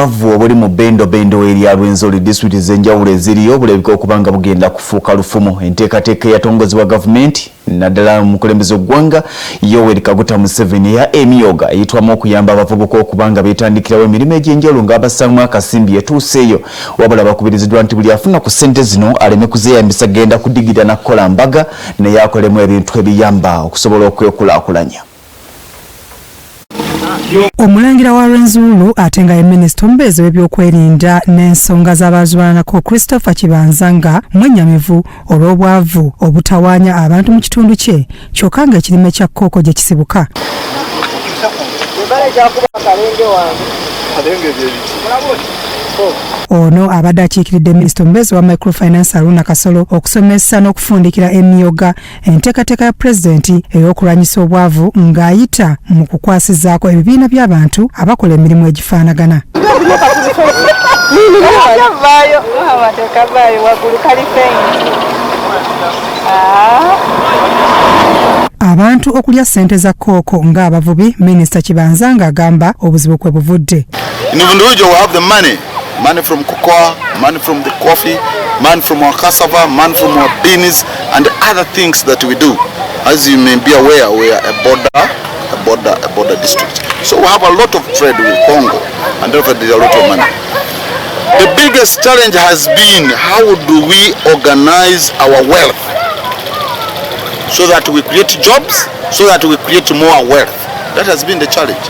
obwavu obuli mu bendo eri Bannarwenzori district ez'enjawulo eziriyo bulabika okubanga bugenda kufuuka lufumu. Enteekateeka eyatongozebwa gavumenti naddala omukulembeze w'eggwanga Yoweri Kaguta Museveni ya emyoga eyitwamu okuyamba abavubuka okubanga beetandikirawo emirimu egy'enjawulo ng'abassamu akasimbi etuuseeyo, wabula bakubiriziddwa nti buli afuna ku ssente zino aleme kuzeeyambisa genda kudigida na kukola mbaga naye akolemu ebintu ebiyamba okusobola okwekulaakulanya. Omulangira wa Rwenzori ate nga ye minisita omubeezi w'ebyokwerinda n'ensonga z'abaazirwanako Christopher Kibanzanga mwennyamivu olw'obwavu obutawaanya abantu mu kitundu kye kyokka nga ekirime kya kkooko gye kisibuka. Ono abadde akiikiridde minisita omubeezi wa microfinance Aruna Kasolo okusomesa n'okufundikira emyoga enteekateeka ya pulezidenti ey'okulwanyisa obwavu ng'ayita mu kukwasizaako ebibiina by'abantu abakola emirimu egifaanagana. Abantu okulya ssente za kkooko ng'abavubi, minisita Kibanzanga agamba obuzibu kwe buvudde. Money from cocoa, money from the coffee, money from our cassava, money from our beans, and the other things that we do. As you may be aware, we are a border district. So we have a lot of trade with Congo, and therefore there's a lot of money. The biggest challenge has been how do we organize our wealth so that we create jobs, so that we create more wealth. That has been the challenge.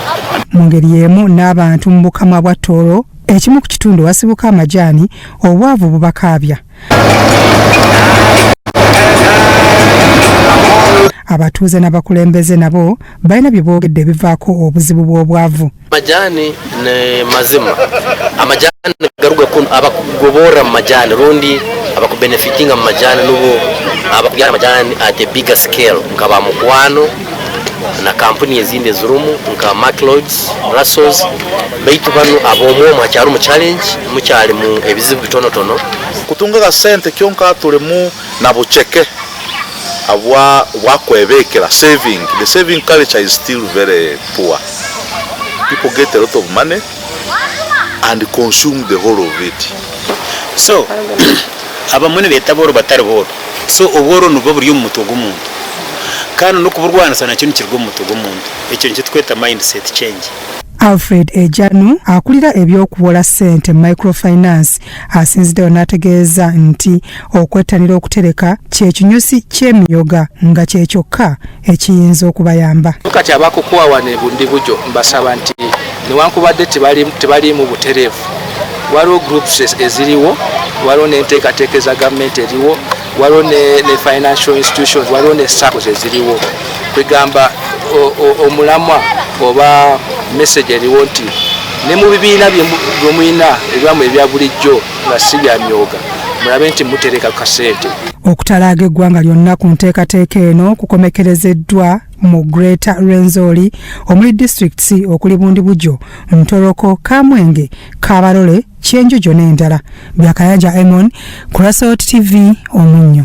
Mungeri yemu n'abantu mu bukamwa bwa Tooro ekimu ku kitundu wasibuka amajaani obwavu bubakaabya. Abatuuze n'abakulembeze nabo balina bye boogedde bivaako obuzibu bw'obwavu. Amajaani ne mazima amajaani garuga kun abakugobora amajaani rundi abakubenefitinga amajaani nubo abakugira amajaani at a bigger scale nkaba mukwano na kampuni ezindi ezirumu nka Macloads, Russells baitu bano abomwo mwakyalo mu challenge mukyali mu ebizibu bitonotono kutunga ka sente kyonka tulemu na bucheke abwa wakwebekera saving. The saving culture is still very poor. People get a lot of money and consume the whole of it. So abamune betaboro batari boro, so oboro nubo buri mu mutogo muntu kandi no kuburwana sana kintu kirgo mutogo muntu ekyo nicyo tweta mindset change. Alfred Ejanu akulira ebyokuwola ssente microfinance asinziddeyo n'ategeeza nti okwetanira okutereka kyekinyusi ky'emyoga nga kyekyokka ekiyinza okubayamba. Kati abakukuwawane bundi bujo mbasaba nti newankubadde tebali mu butereevu waliwo groups eziriwo, waliwo n'enteekateeka za gavumenti eriwo, waliwo ne financial institutions, waliwo ne SACCOs eziriwo. Kwegamba omulamwa oba message eriwo nti ne mu bibiina by'omuyina ebyamu ebya bulijjo nga si bya myoga mulabe nti mutereka kasente. Okutalaaga eggwanga lyonna ku nteekateeka eno kukomekerezeddwa mu Greater Rwenzori omuli districts okuli Bundibujjo, Ntoroko, Kamwenge, Kabarole, Kyenjojo n'endala. Byakayanja Emon, Kurasot TV, Omunnyo.